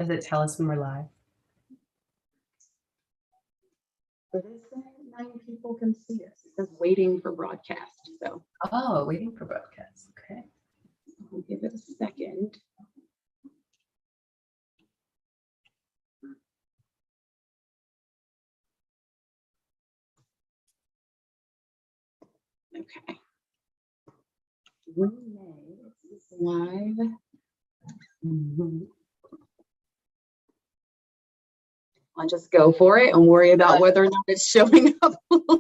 Does it tell us when we're live? But it says 9 people can see us. It says waiting for broadcast. So Waiting for broadcast. Okay. I'll give it a second. Okay. Renee, it's live. I'll just go for it and worry about whether or not it's showing up.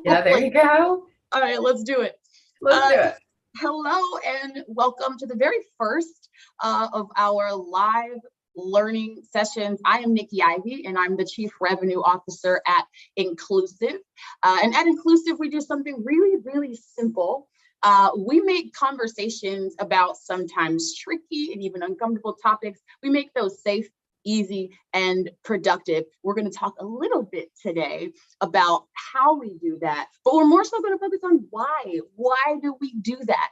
Yeah, there you go. All right, let's do it. Let's do it. Hello and welcome to the very first of our live learning sessions. I am Nikki Ivy and I'm the Chief Revenue Officer at Inclusive. And at Inclusive, we do something really, really simple. We make conversations about sometimes tricky and even uncomfortable topics. We make those safe, easy, and productive. We're going to talk a little bit today about how we do that, but we're more so going to focus on why. Why do we do that?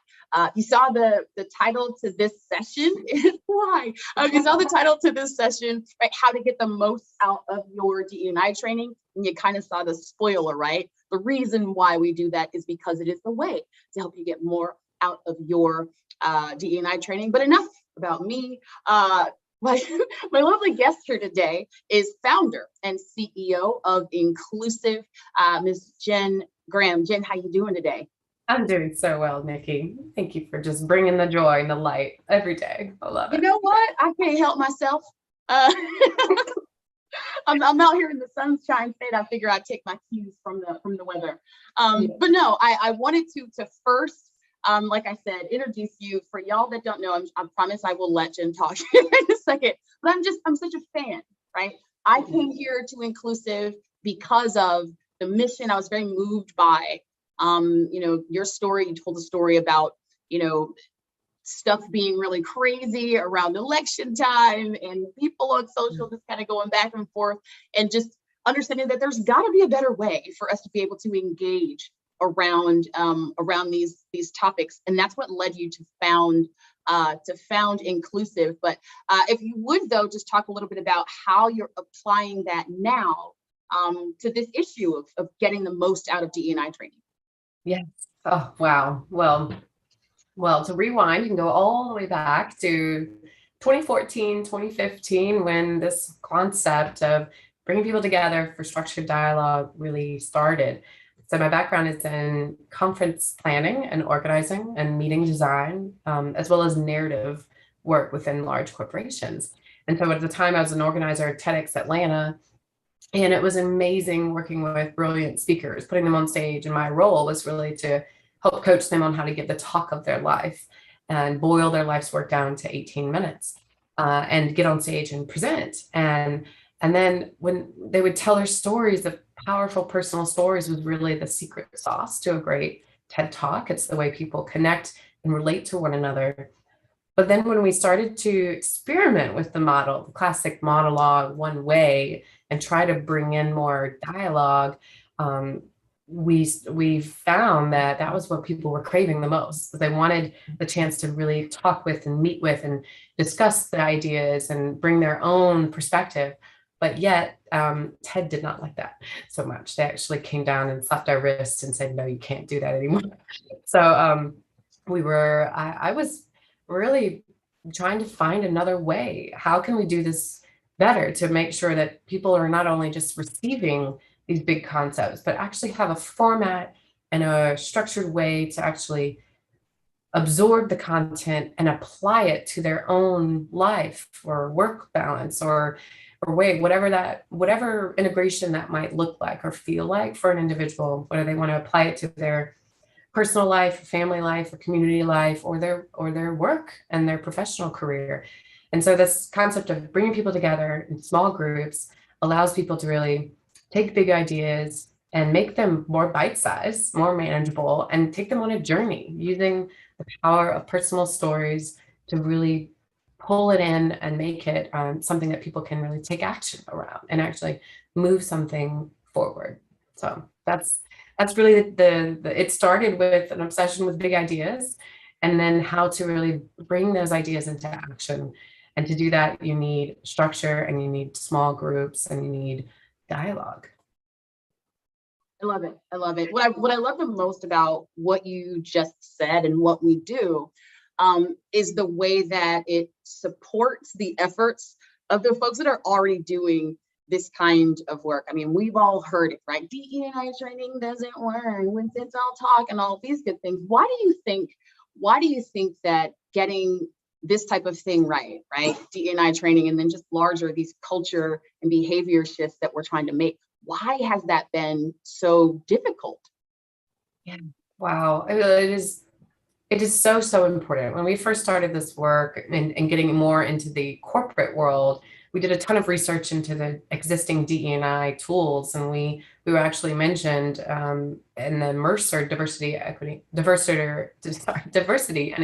You saw the title to this session is why. You saw the title to this session, right? How to get the most out of your DE&I training. And you kind of saw the spoiler, right? The reason why we do that is because it is the way to help you get more out of your DE&I training. But enough about me. My lovely guest here today is founder and CEO of Inclusive, Ms. Jen Graham. Jen, how you doing today? I'm doing so well, Nikki. Thank you for just bringing the joy and the light every day. I love it. You know what? I can't help myself. I'm out here in the sunshine state. I figure I'd take my cues from the weather. But no, I wanted to first, like I said, introduce you. For y'all that don't know, I promise I will let Jen talk in a second. But I'm such a fan, right? I came here to Inclusive because of the mission. I was very moved by, your story. You told a story about, stuff being really crazy around election time and people on social just kind of going back and forth, and just understanding that there's got to be a better way for us to be able to engage around these topics. And that's what led you to found Inclusive. But if you would, though, just talk a little bit about how you're applying that now to this issue of getting the most out of DE&I training. Yes. Oh, wow. Well, to rewind, you can go all the way back to 2014, 2015, when this concept of bringing people together for structured dialogue really started. So my background is in conference planning and organizing and meeting design, as well as narrative work within large corporations. And so at the time I was an organizer at TEDx Atlanta, and it was amazing working with brilliant speakers, putting them on stage. And my role was really to help coach them on how to give the talk of their life and boil their life's work down to 18 minutes and get on stage and present. And then when they would tell their stories, the powerful personal stories was really the secret sauce to a great TED Talk. It's the way people connect and relate to one another. But then when we started to experiment with the model, the classic monologue one way, and try to bring in more dialogue, we found that was what people were craving the most. They wanted the chance to really talk with and meet with and discuss the ideas and bring their own perspective. But yet TED did not like that so much. They actually came down and slapped our wrists and said, no, you can't do that anymore. So I was really trying to find another way. How can we do this better to make sure that people are not only just receiving these big concepts, but actually have a format and a structured way to actually absorb the content and apply it to their own life or work balance or way, whatever integration that might look like or feel like for an individual, whether they want to apply it to their personal life, family life, or community life, or their work and their professional career. And so this concept of bringing people together in small groups allows people to really take big ideas and make them more bite-sized, more manageable, and take them on a journey using the power of personal stories to really pull it in and make it something that people can really take action around and actually move something forward. So that's really it started with an obsession with big ideas, and then how to really bring those ideas into action. And to do that, you need structure and you need small groups and you need dialogue. I love it. I love it. What I love the most about what you just said and what we do is the way that it supports the efforts of the folks that are already doing this kind of work. I mean, we've all heard it, right? DE&I training doesn't work when it's all talk and all these good things. Why do you think that getting this type of thing right, DE&I training, and then just larger these culture and behavior shifts that we're trying to make, why has that been so difficult? Yeah. Wow. It is so, so important. When we first started this work and getting more into the corporate world, we did a ton of research into the existing DE&I tools, and we were actually mentioned in the Mercer Diversity and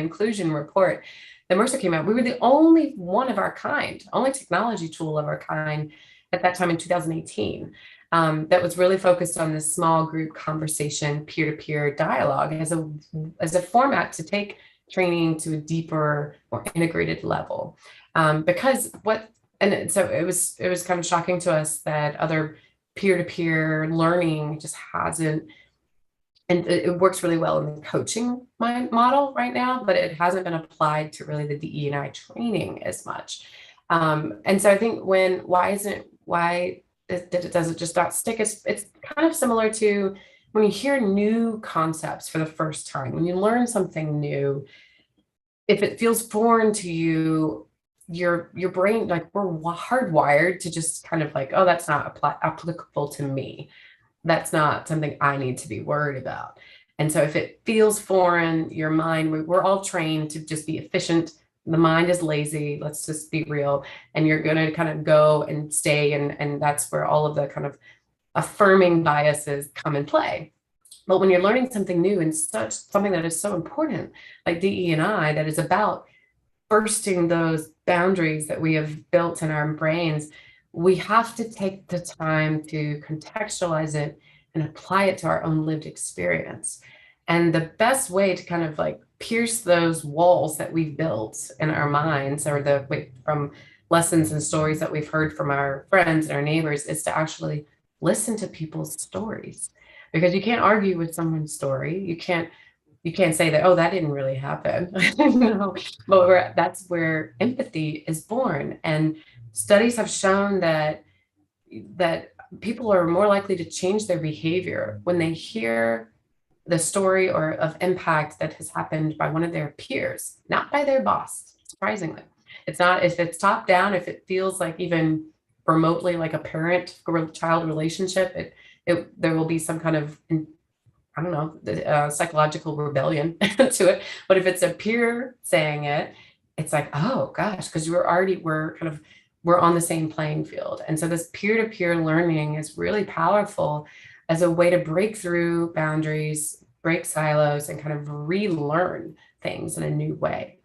Inclusion report. The Mercer came out. We were the only one of our kind, only technology tool of our kind at that time in 2018. That was really focused on this small group conversation, peer-to-peer dialogue as a format to take training to a deeper, more integrated level. So it was kind of shocking to us that other peer-to-peer learning just hasn't, and it works really well in the coaching model right now, but it hasn't been applied to really the DE&I training as much. And so I think why does it just not stick? It's kind of similar to when you hear new concepts for the first time, when you learn something new, if it feels foreign to you, your brain, like, we're hardwired to just kind of like, oh, that's not applicable to me. That's not something I need to be worried about. And so if it feels foreign, your mind, we're all trained to just be efficient. The mind is lazy, let's just be real. And you're going to kind of go and stay. And that's where all of the kind of affirming biases come in play. But when you're learning something new and something that is so important, like DE&I, that is about bursting those boundaries that we have built in our brains, we have to take the time to contextualize it and apply it to our own lived experience. And the best way to kind of like pierce those walls that we've built in our minds, or from lessons and stories that we've heard from our friends and our neighbors, is to actually listen to people's stories. Because you can't argue with someone's story. You can't say that, oh, that didn't really happen. But that's where empathy is born. And studies have shown that people are more likely to change their behavior when they hear the story or of impact that has happened by one of their peers, not by their boss, surprisingly. It's not, if it's top down, if it feels like even remotely like a parent-child relationship, there will be some kind of, I don't know, psychological rebellion to it. But if it's a peer saying it, it's like, oh gosh, because we're on the same playing field. And so this peer-to-peer learning is really powerful as a way to break through boundaries, break silos, and kind of relearn things in a new way.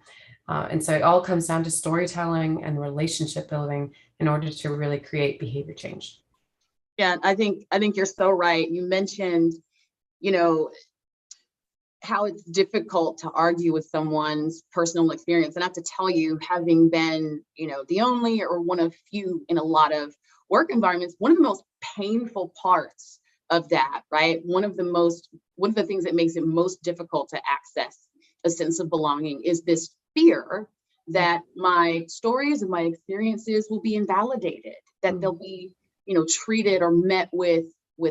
And so it all comes down to storytelling and relationship building in order to really create behavior change. Yeah, I think you're so right. You mentioned, how it's difficult to argue with someone's personal experience. And I have to tell you, having been, the only or one of few in a lot of work environments, one of the most painful parts of that, right? One of the things that makes it most difficult to access a sense of belonging is this fear that my stories and my experiences will be invalidated, that they'll be, treated or met with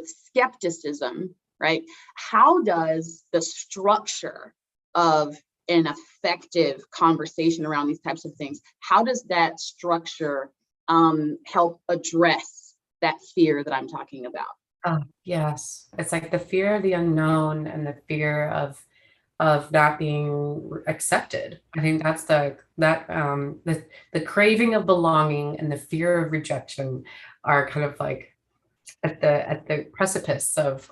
skepticism. Right? How does the structure of an effective conversation around these types of things, how does that structure help address that fear that I'm talking about? Oh, yes. It's like the fear of the unknown and the fear of not being accepted. I think that's the craving of belonging and the fear of rejection are kind of like at the precipice of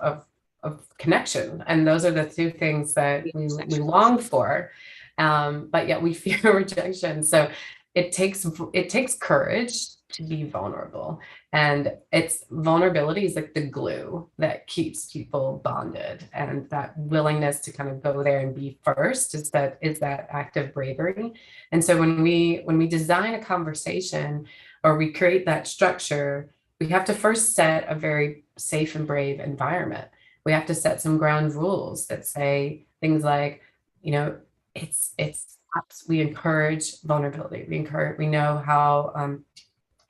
connection. And those are the two things that we long for. But yet we fear rejection. So it takes courage to be vulnerable. And it's vulnerability is like the glue that keeps people bonded. And that willingness to kind of go there and be first is that act of bravery. And so when we design a conversation or we create that structure, we have to first set a very safe and brave environment. We have to set some ground rules that say things like, you know, we encourage vulnerability. We know how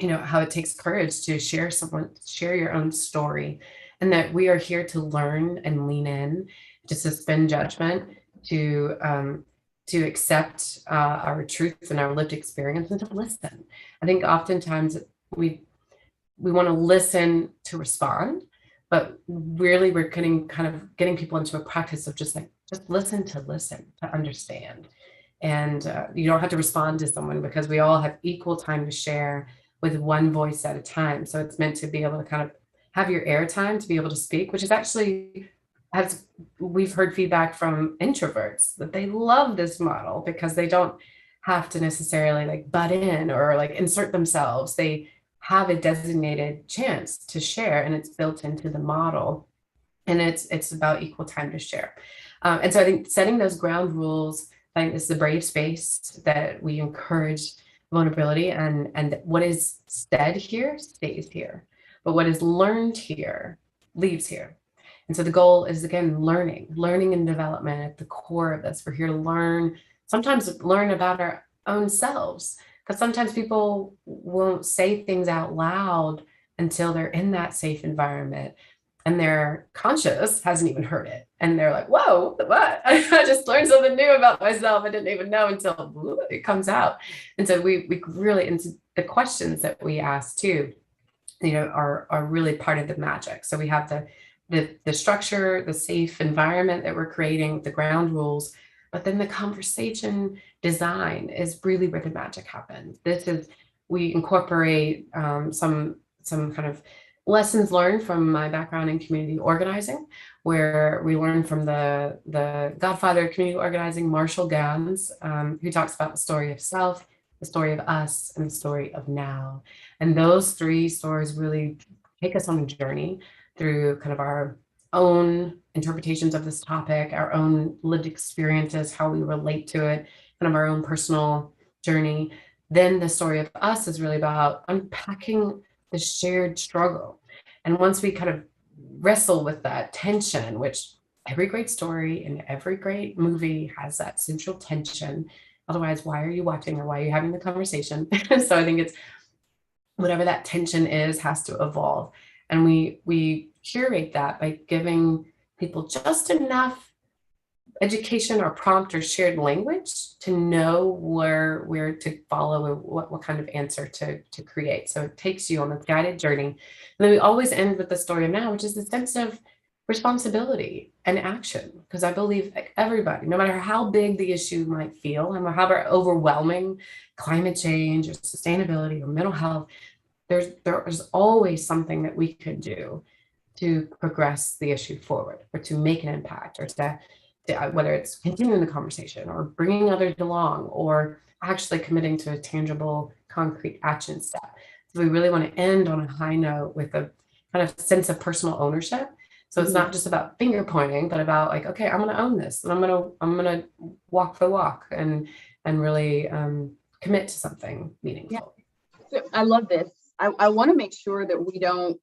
how it takes courage to share your own story, and that we are here to learn and lean in, to suspend judgment, to accept our truth and our lived experience, and to listen. I think oftentimes we want to listen to respond, but really we're getting people into a practice of just listen to understand. And you don't have to respond to someone, because we all have equal time to share with one voice at a time. So it's meant to be able to kind of have your airtime to be able to speak, which is actually, as we've heard feedback from introverts, that they love this model because they don't have to necessarily like butt in or like insert themselves. They have a designated chance to share, and it's built into the model. And it's about equal time to share. And so I think setting those ground rules, I think this is a brave space that we encourage vulnerability, and what is said here stays here, but what is learned here leaves here. And so the goal is, again, learning and development at the core of this. We're here to learn, sometimes learn about our own selves, because sometimes people won't say things out loud until they're in that safe environment, and their conscious hasn't even heard it. And they're like, whoa, what? I just learned something new about myself. I didn't even know until it comes out. And so we really, and the questions that we ask too, are really part of the magic. So we have the structure, the safe environment that we're creating, the ground rules, but then the conversation design is really where the magic happens. We incorporate some kind of lessons learned from my background in community organizing, where we learned from the godfather of community organizing, Marshall Gans, who talks about the story of self, the story of us, and the story of now. And those three stories really take us on a journey through kind of our own interpretations of this topic, our own lived experiences, how we relate to it, kind of our own personal journey. Then the story of us is really about unpacking the shared struggle. And once we kind of wrestle with that tension, which every great story and every great movie has that central tension. Otherwise, why are you watching, or why are you having the conversation? So I think it's whatever that tension is has to evolve. And we curate that by giving people just enough education or prompt or shared language to know where to follow, or what kind of answer to create. So it takes you on a guided journey. And then we always end with the story of now, which is the sense of responsibility and action. Because I believe like everybody, no matter how big the issue might feel, and however overwhelming climate change or sustainability or mental health, there's always something that we could do to progress the issue forward, or to make an impact, or to whether it's continuing the conversation or bringing others along, or actually committing to a tangible, concrete action step. So we really want to end on a high note with a kind of sense of personal ownership. So it's not just about finger pointing, but about like, okay, I'm going to own this, and I'm going to walk the walk and really commit to something meaningful. Yeah. So I love this. I want to make sure that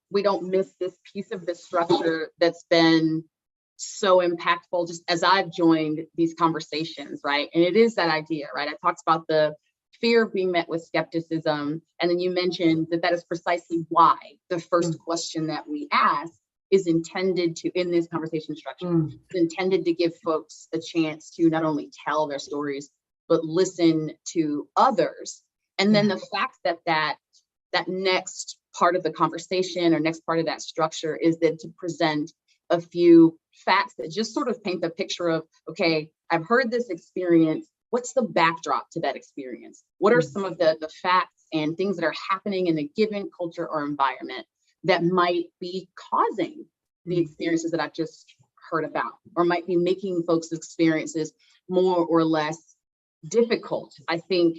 we don't miss this piece of the structure that's been so impactful just as I've joined these conversations, right? And it is that idea, right? I talked about the fear of being met with skepticism. And then you mentioned that is precisely why the first question that we ask is intended to, in this conversation structure, is intended to give folks a chance to not only tell their stories, but listen to others. And then the fact that next part of the conversation, or next part of that structure, is that to present a few facts that just sort of paint the picture of, okay, I've heard this experience. What's the backdrop to that experience? What are some of the facts and things that are happening in a given culture or environment that might be causing the experiences that I've just heard about, or might be making folks' experiences more or less difficult? I think,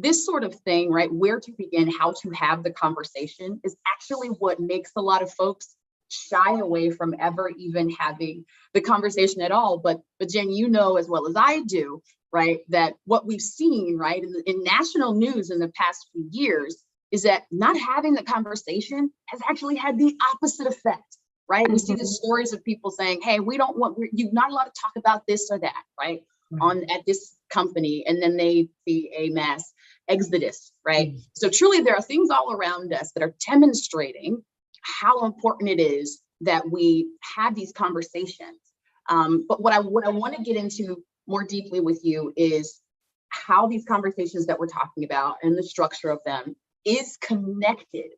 this sort of thing, right? Where to begin, how to have the conversation is actually what makes a lot of folks shy away from ever even having the conversation at all. But Jen, you know as well as I do, right, that what we've seen, right, in national news in the past few years is that not having the conversation has actually had the opposite effect, right? We see the stories of people saying, hey, we don't want, you're not allowed to talk about this or that, right, at this company, and then they see a mass exodus, right? So truly there are things all around us that are demonstrating how important it is that we have these conversations. But what I want to get into more deeply with you is how these conversations that we're talking about and the structure of them is connected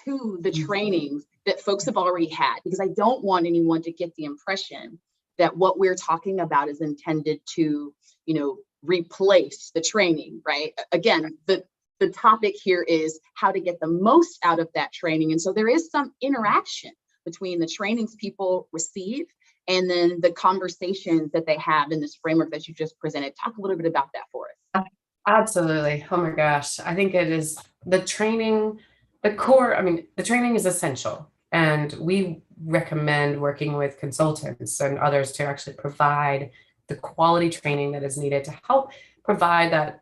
to the trainings that folks have already had, because I don't want anyone to get the impression that what we're talking about is intended to, replace the training, right? Again, the topic here is how to get the most out of that training. And so there is some interaction between the trainings people receive and then the conversations that they have in this framework that you just presented. Talk a little bit about that for us. Absolutely. Oh my gosh. I think it is the training, the core. I mean, the training is essential. And we recommend working with consultants and others to actually provide the quality training that is needed to help provide that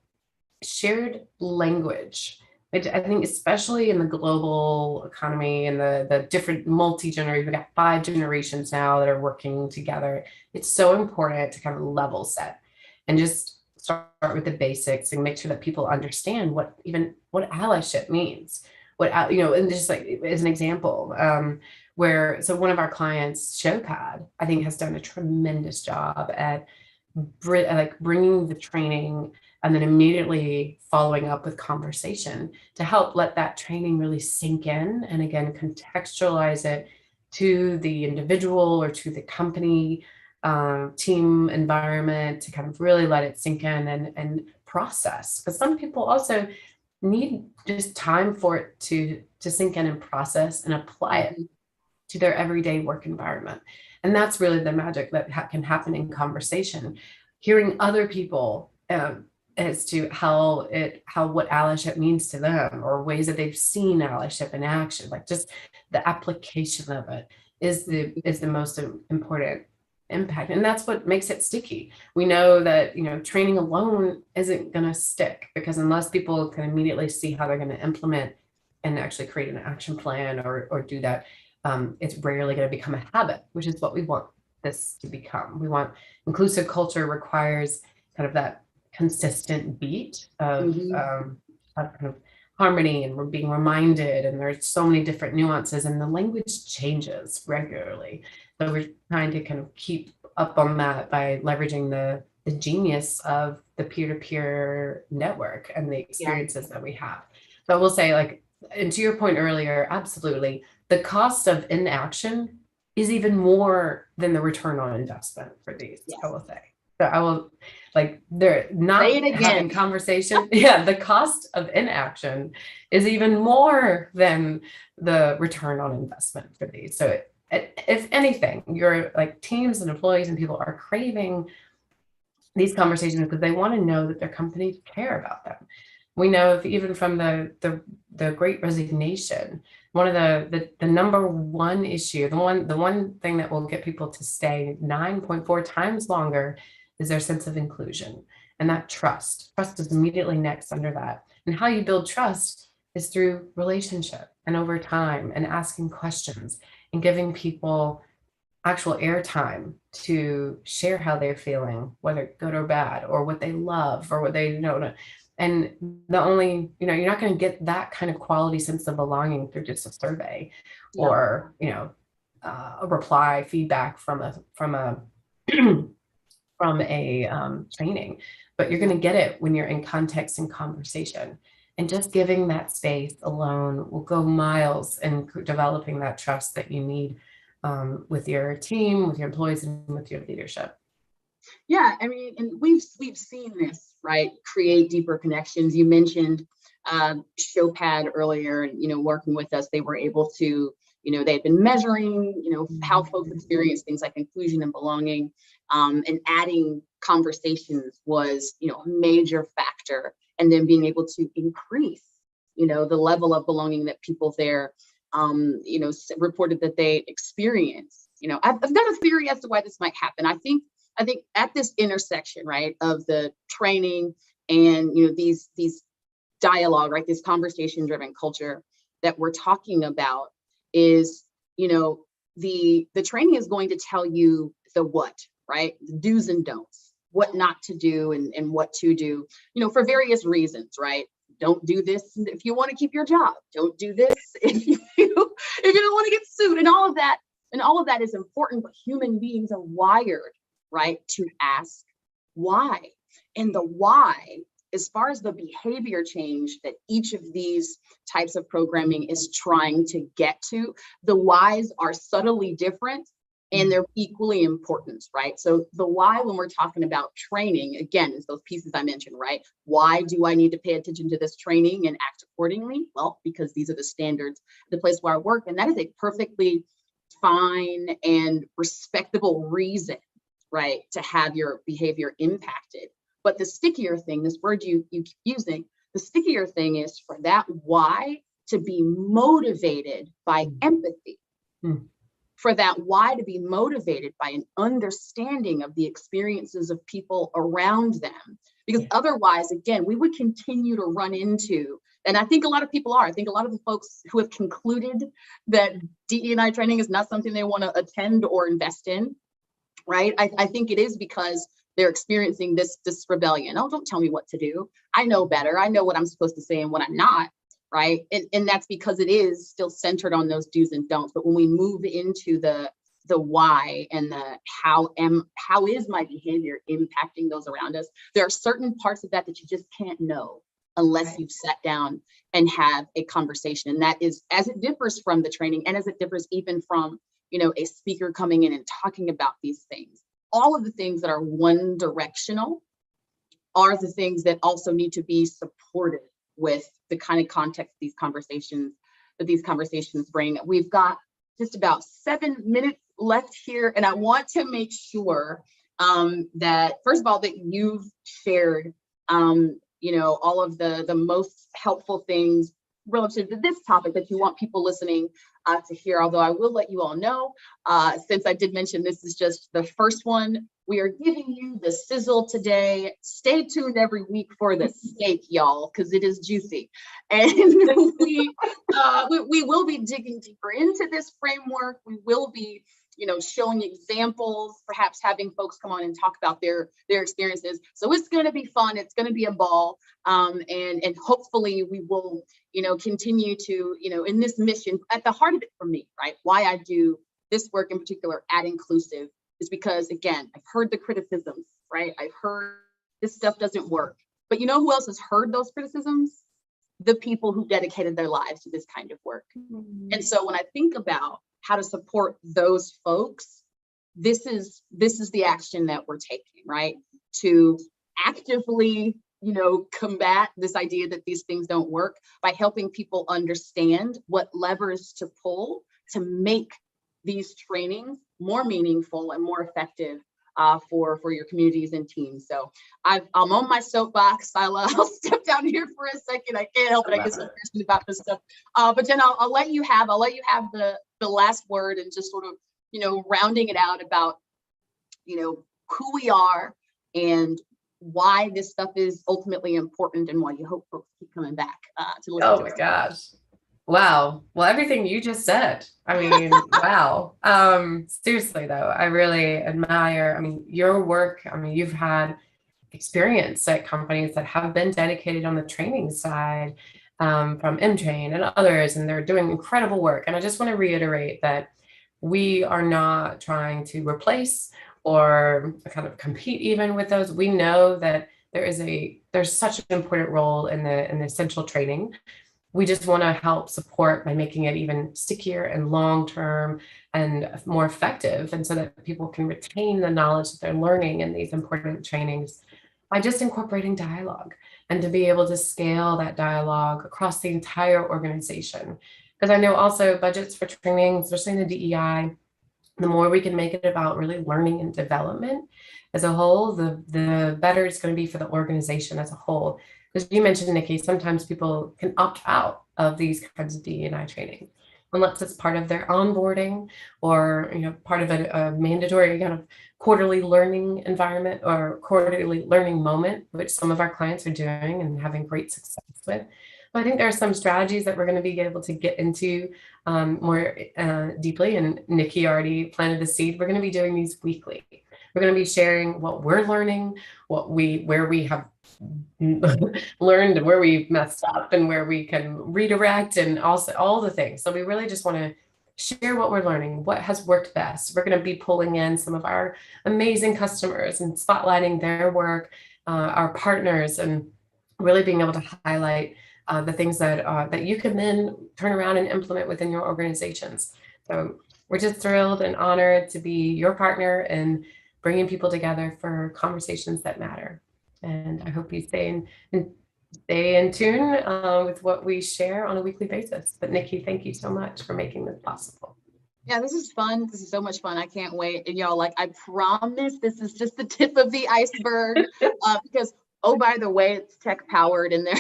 shared language. I think especially in the global economy and the different multi-generation, we've got 5 generations now that are working together. It's so important to kind of level set and just start with the basics and make sure that people understand what allyship means. And just like as an example, so one of our clients, Showpad, I think has done a tremendous job at bringing the training and then immediately following up with conversation to help let that training really sink in, and again, contextualize it to the individual or to the company, team environment, to kind of really let it sink in and process. Because some people also need just time for it to sink in and process and apply it to their everyday work environment. And that's really the magic that can happen in conversation, hearing other people as to what allyship means to them, or ways that they've seen allyship in action. Like just the application of it is the most important impact, and that's what makes it sticky. We know that training alone isn't going to stick, because unless people can immediately see how they're going to implement and actually create an action plan or do that, it's rarely going to become a habit, which is what we want this to become. We want inclusive culture requires kind of that consistent beat of kind of harmony, and we're being reminded, and there's so many different nuances, and the language changes regularly. So we're trying to kind of keep up on that by leveraging the genius of the peer-to-peer network and the experiences that we have. So I will say, and to your point earlier, absolutely, the cost of inaction is even more than the return on investment for these. I will say. So I will, they're not having conversation. The cost of inaction is even more than the return on investment for these. So if anything, your teams and employees and people are craving these conversations because they want to know that their companies care about them. We know even from the Great Resignation, one of the number one issue, the one thing that will get people to stay 9.4 times longer is their sense of inclusion, and that trust. Trust is immediately next under that. And how you build trust is through relationship and over time, and asking questions and giving people actual airtime to share how they're feeling, whether good or bad, or what they love, or what they know. And you're not going to get that kind of quality sense of belonging through just a survey or, a reply feedback from a training, but you're going to get it when you're in context and conversation. And just giving that space alone will go miles in developing that trust that you need with your team, with your employees, and with your leadership. Yeah, I mean, and we've seen this, right? Create deeper connections. You mentioned Showpad earlier, working with us, they were able to, They had been measuring, how folks experience things like inclusion and belonging, and adding conversations was, a major factor. And then being able to increase, the level of belonging that people there, reported that they experienced. I've got a theory as to why this might happen. I think at this intersection, right, of the training and, these dialogue, right, this conversation driven culture that we're talking about is, the training is going to tell you the what, right? The do's and don'ts, what not to do and what to do, for various reasons, right? Don't do this if you want to keep your job. Don't do this if you don't want to get sued, and all of that. And all of that is important, but human beings are wired, right, to ask why. And the why, as far as the behavior change that each of these types of programming is trying to get to, the whys are subtly different and they're equally important, right? So the why, when we're talking about training, again, is those pieces I mentioned, right? Why do I need to pay attention to this training and act accordingly? Well, because these are the standards, the place where I work, and that is a perfectly fine and respectable reason, right, to have your behavior impacted. But the stickier thing, this word you keep using, the stickier thing is for that why to be motivated by empathy. For that why to be motivated by an understanding of the experiences of people around them. Because otherwise, again, we would continue to run into, and I think a lot of people are, I think a lot of the folks who have concluded that DE&I training is not something they want to attend or invest in, right? I think it is because they're experiencing this rebellion. Oh, don't tell me what to do. I know better. I know what I'm supposed to say and what I'm not. Right. And that's because it is still centered on those do's and don'ts. But when we move into the why and the how is my behavior impacting those around us, there are certain parts of that you just can't know unless you've sat down and have a conversation. And that is, as it differs from the training and as it differs even from, a speaker coming in and talking about these things, all of the things that are one directional are the things that also need to be supported with the kind of context these conversations bring. We've got just about 7 minutes left here, and I want to make sure that, first of all, that you've shared all of the most helpful things relative to this topic that you want people listening to hear. Although I will let you all know, since I did mention this is just the first one, we are giving you the sizzle today. Stay tuned every week for the steak, y'all, because it is juicy. And we will be digging deeper into this framework. We will be, showing examples, perhaps having folks come on and talk about their experiences. So it's going to be fun. It's going to be a ball. And hopefully we will, continue to, in this mission, at the heart of it for me, right? Why I do this work in particular at Inclusive is because, again, I've heard the criticisms, right? I've heard this stuff doesn't work. But you know who else has heard those criticisms? The people who dedicated their lives to this kind of work. And so when I think about how to support those folks, this is the action that we're taking, right? To actively, combat this idea that these things don't work by helping people understand what levers to pull to make these trainings more meaningful and more effective for your communities and teams. So I'm on my soapbox. I'll step down here for a second. I can't help it. I get so passionate about this stuff. But then I'll let you have the last word and just sort of, rounding it out about, who we are and why this stuff is ultimately important and why you hope folks keep coming back to listen to it. Oh my gosh. Wow. Well, everything you just said, I mean, wow. Seriously though, I really admire, your work. You've had experience at companies that have been dedicated on the training side, from MTrain and others, and they're doing incredible work. And I just want to reiterate that we are not trying to replace or kind of compete even with those. We know that there's such an important role in the essential training. We just want to help support by making it even stickier and long-term and more effective, and so that people can retain the knowledge that they're learning in these important trainings by just incorporating dialogue, and to be able to scale that dialogue across the entire organization. Because I know also budgets for training, especially in the DEI, the more we can make it about really learning and development as a whole, the better it's going to be for the organization as a whole. Because you mentioned, Nikki, sometimes people can opt out of these kinds of DE&I training unless it's part of their onboarding or part of a mandatory kind of quarterly learning environment or quarterly learning moment, which some of our clients are doing and having great success with. But I think there are some strategies that we're going to be able to get into more deeply, and Nikki already planted the seed. We're going to be doing these weekly. We're going to be sharing what we're learning, where we have learned and where we've messed up and where we can redirect, and also all the things. So we really just want to share what we're learning, what has worked best. We're going to be pulling in some of our amazing customers and spotlighting their work, our partners, and really being able to highlight the things that you can then turn around and implement within your organizations. So we're just thrilled and honored to be your partner in bringing people together for conversations that matter. And I hope you stay in tune with what we share on a weekly basis. But Nikki, thank you so much for making this possible. Yeah, this is fun. This is so much fun. I can't wait. And y'all, I promise this is just the tip of the iceberg because, oh, by the way, it's tech powered, and there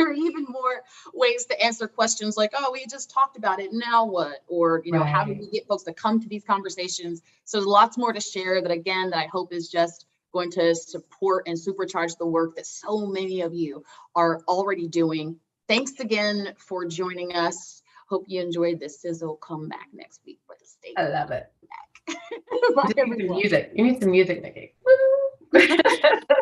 are even more ways to answer questions like, oh, we just talked about it, now what? Or, how do we get folks to come to these conversations? So there's lots more to share that I hope is just going to support and supercharge the work that so many of you are already doing. Thanks again for joining us. Hope you enjoyed this sizzle. Come back next week for the stage. I love it. Bye, You need some music, Nikki.